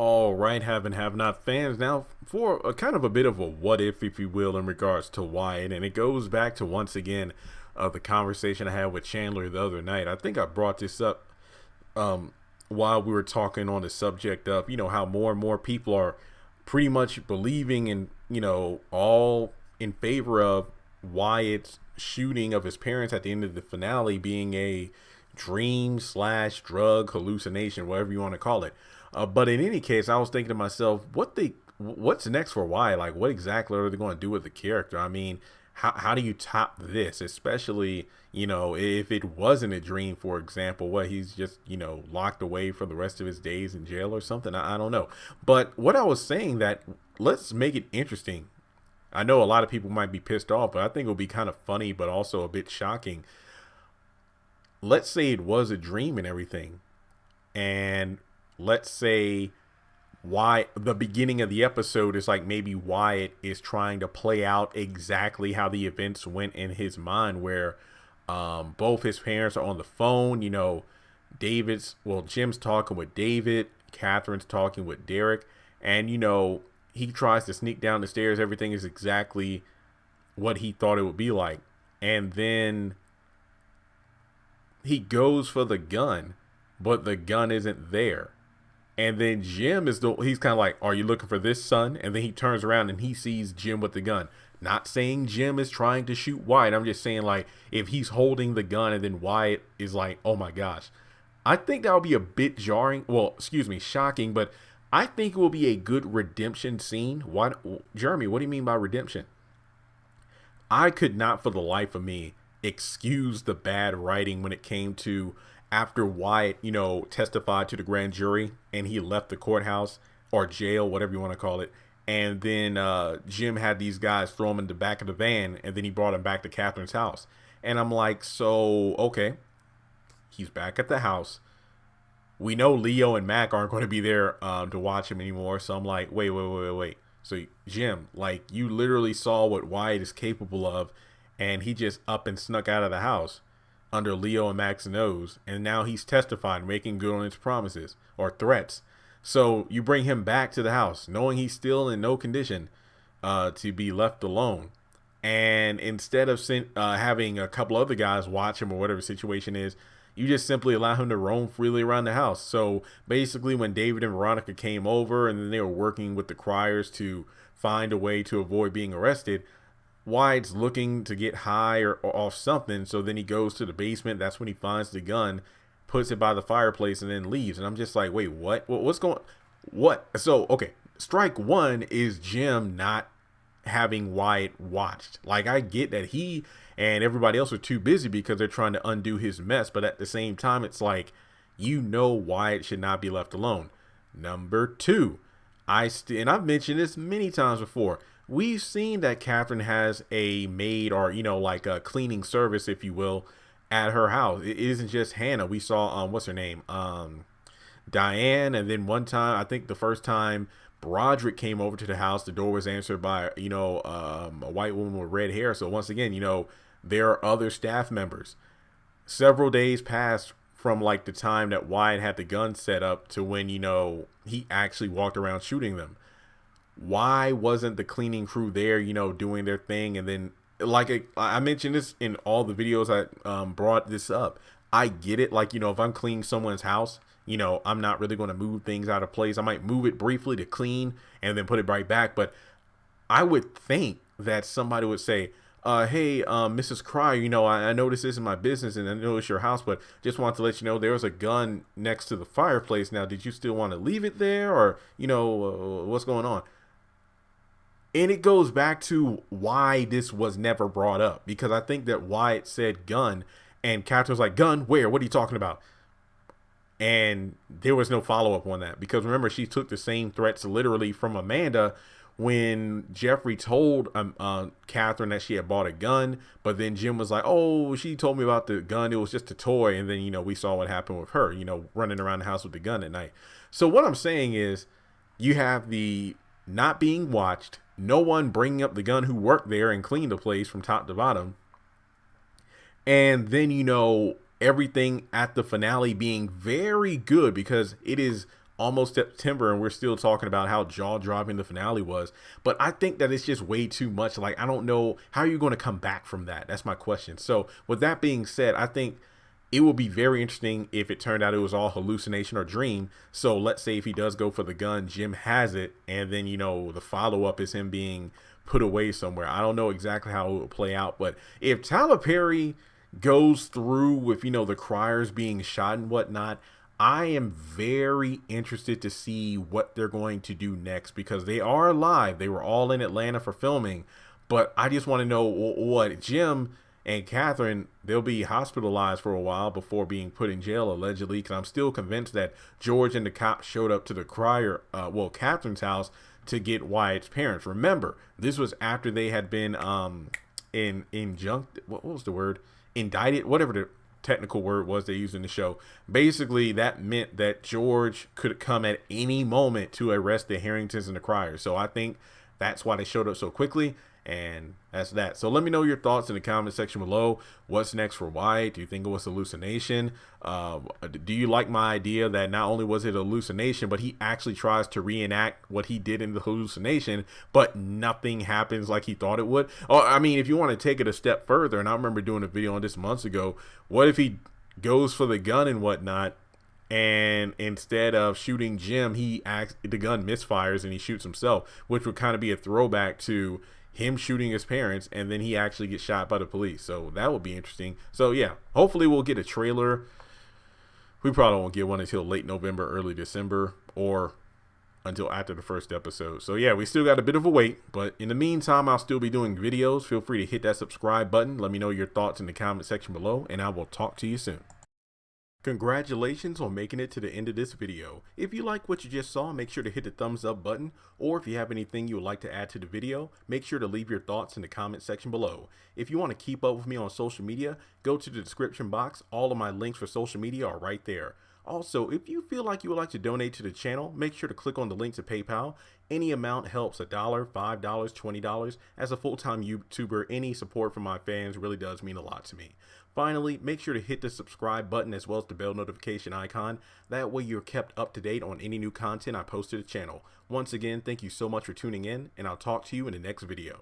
All right, have and have not fans. Now, for a kind of a bit of a what if you will, in regards to Wyatt, and it goes back to once again the conversation I had with Chandler the other night. I think I brought this up while we were talking on the subject of how more and more people are pretty much believing and all in favor of Wyatt's shooting of his parents at the end of the finale being a dream slash drug hallucination, whatever you want to call it. But in any case, I was thinking to myself, what's next for Wyatt? Like, what exactly are they going to do with the character? I mean, how do you top this? Especially, if it wasn't a dream, for example, what he's just, locked away for the rest of his days in jail or something. I don't know. But what I was saying that let's make it interesting. I know a lot of people might be pissed off, but I think it'll be kind of funny, but also a bit shocking. Let's say it was a dream and everything. And let's say why the beginning of the episode is like maybe Wyatt is trying to play out exactly how the events went in his mind, where both his parents are on the phone. Jim's talking with David, Catherine's talking with Derek, and he tries to sneak down the stairs. Everything is exactly what he thought it would be like, and then he goes for the gun, but the gun isn't there. And then Jim he's kind of like, are you looking for this, son? And then he turns around and he sees Jim with the gun. Not saying Jim is trying to shoot Wyatt. I'm just saying, like, if he's holding the gun and then Wyatt is like, oh my gosh. I think that would be a bit jarring. Well, excuse me, shocking. But I think it will be a good redemption scene. Jeremy, what do you mean by redemption? I could not for the life of me excuse the bad writing when it came to after Wyatt, testified to the grand jury and he left the courthouse or jail, whatever you want to call it. And then Jim had these guys throw him in the back of the van, and then he brought him back to Catherine's house. And I'm like, so, okay, he's back at the house. We know Leo and Mac aren't going to be there to watch him anymore. So I'm like, wait. So Jim, like, you literally saw what Wyatt is capable of, and he just up and snuck out of the house under Leo and Mac's nose, and now he's testifying, making good on his promises or threats. So you bring him back to the house, knowing he's still in no condition to be left alone. And instead of having a couple other guys watch him or whatever the situation is, you just simply allow him to roam freely around the house. So basically when David and Veronica came over and then they were working with the criers to find a way to avoid being arrested, Wyatt's looking to get high or off something, so then he goes to the basement. That's when he finds the gun, puts it by the fireplace, and then leaves. And I'm just like, wait, what? What's going? What? So, okay, strike one is Jim not having Wyatt watched. Like, I get that he and everybody else are too busy because they're trying to undo his mess, but at the same time, it's like, Wyatt should not be left alone. Number two, and I've mentioned this many times before. We've seen that Catherine has a maid or, like a cleaning service, if you will, at her house. It isn't just Hannah. We saw, what's her name? Diane. And then one time, I think the first time Broderick came over to the house, the door was answered by, a white woman with red hair. So once again, there are other staff members. Several days passed from like the time that Wyatt had the gun set up to when, he actually walked around shooting them. Why wasn't the cleaning crew there, doing their thing? And then, like I mentioned this in all the videos I brought this up. I get it. Like, if I'm cleaning someone's house, I'm not really going to move things out of place. I might move it briefly to clean and then put it right back. But I would think that somebody would say, hey, Mrs. Cryer, I know this isn't my business and I know it's your house, but just want to let you know there was a gun next to the fireplace. Now, did you still want to leave it there or, what's going on? And it goes back to why this was never brought up, because I think that Wyatt said gun and Catherine was like, gun, where? What are you talking about? And there was no follow up on that, because remember, she took the same threats literally from Amanda when Jeffrey told Catherine that she had bought a gun. But then Jim was like, oh, she told me about the gun. It was just a toy. And then, we saw what happened with her, running around the house with the gun at night. So what I'm saying is you have the not being watched, no one bringing up the gun who worked there and cleaned the place from top to bottom. And then, everything at the finale being very good, because it is almost September and we're still talking about how jaw-dropping the finale was. But I think that it's just way too much. Like, I don't know, how are you going to come back from that? That's my question. So with that being said, I think it will be very interesting if it turned out it was all hallucination or dream. So let's say if he does go for the gun, Jim has it, and then, you know, the follow-up is him being put away somewhere. I don't know exactly how it will play out, but if Tyler Perry goes through with, you know, the criers being shot and whatnot, I am very interested to see what they're going to do next, because they are alive. They were all in Atlanta for filming, but I just want to know what Jim and Catherine, they'll be hospitalized for a while before being put in jail, allegedly, because I'm still convinced that George and the cops showed up to the Catherine's house to get Wyatt's parents. Remember, this was after they had been what was the word? Indicted, whatever the technical word was they used in the show. Basically, that meant that George could come at any moment to arrest the Harringtons and the Criers. So I think that's why they showed up so quickly. And that's that. So let me know your thoughts in the comment section below. What's next for Wyatt? Do you think it was hallucination? Do you like my idea that not only was it a hallucination, but he actually tries to reenact what he did in the hallucination, but nothing happens like he thought it would? Or, I mean, if you want to take it a step further, and I remember doing a video on this months ago, what if he goes for the gun and whatnot, and instead of shooting Jim, the gun misfires and he shoots himself, which would kind of be a throwback to him shooting his parents, and then he actually gets shot by the police. So that would be interesting. So yeah, hopefully we'll get a trailer. We probably won't get one until late November, early December, or until after the first episode. So yeah, we still got a bit of a wait, but in the meantime, I'll still be doing videos. Feel free to hit that subscribe button. Let me know your thoughts in the comment section below, and I will talk to you soon. Congratulations on making it to the end of this video. If you like what you just saw, make sure to hit the thumbs up button, or if you have anything you would like to add to the video, make sure to leave your thoughts in the comment section below. If you want to keep up with me on social media, go to the description box. All of my links for social media are right there. Also, if you feel like you would like to donate to the channel, make sure to click on the link to PayPal. Any amount helps. $1, $5, $20. As a full-time YouTuber, any support from my fans really does mean a lot to me. Finally, make sure to hit the subscribe button as well as the bell notification icon. That way you're kept up to date on any new content I post to the channel. Once again, thank you so much for tuning in, and I'll talk to you in the next video.